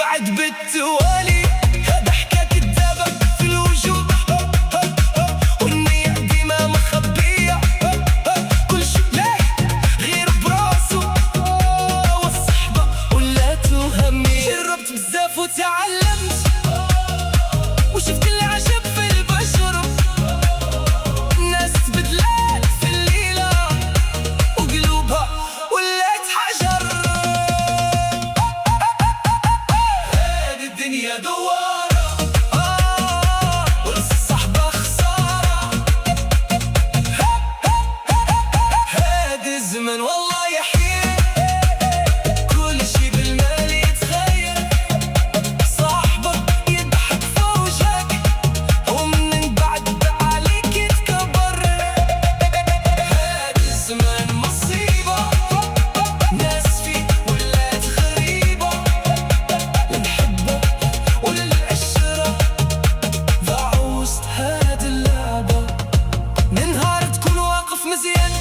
بعد بالتوالي. هذا حكاية كدابة في الوجوه، والنية ديما مخبية. كل شي ليه غير براسو، والصحبة ولات وهمية. جربت بزاف وتعلمت، وشفت العجب في البشر. الناس تبدلات في الليلة، وقلوبها ولات حجر. هذه الدنيا دوارة، والصحبة خسارة. هذا الزمن والله يحيي، كل شي بالمال يتغير. صاحبك يضحك في وجهك، ومن بعد عليك يتكبر. هذا الزمن مصيبة، ناس فيه ولات غريبة. للحبة وللعشرة ضاعوا وسط هاد اللعبة. من نهار تكون واقف مزيان،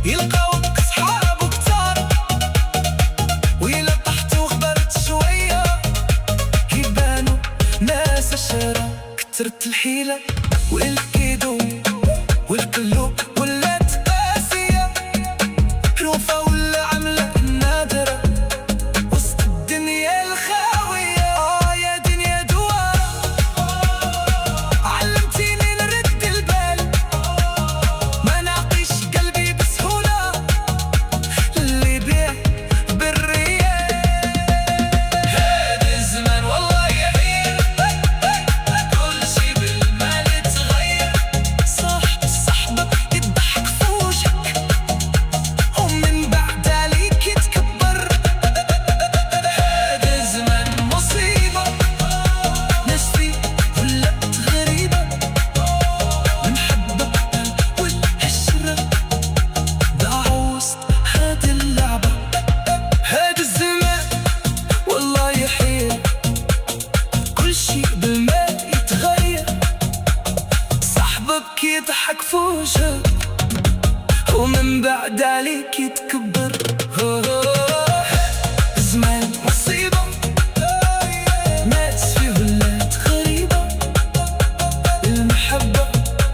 يلقاوك صحابو كتار. وإلا طحت وخبرت شوية، يبانو ناس عشرة. كترت الحيلة والكيدو، والقلوب ولات قاسية. روفة ولا عملة نادرة وسط الدنيا الخاوية. يا دنيا دوارة، علمتيني نرد البال. ما ناقيش قلبي بسهولة، اللي يبيع بالريال. هذا الزمان والله يحيي، كل شي بالمال يتغير. صاحبك يضحك في وجهك، ومن بعد عليك يتكبر. هذا الزمان مصيبة، ناس فيه ولات غريبة. المحبة والعشرة ضاعوا وسط هاد اللعبة. هاد الزمان والله يحيي، كل شي بالمال يتغير. صاحبك يضحك في وجهك، ومن بعد عليك يتكبر. زمان مصيبة، ناس فيه ولات غريبة. المحبة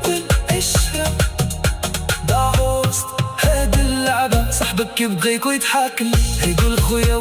والعشرة ضاعوا وسط هاد اللعبة. صاحبك يبغيك ويضحك لك، يقول خويا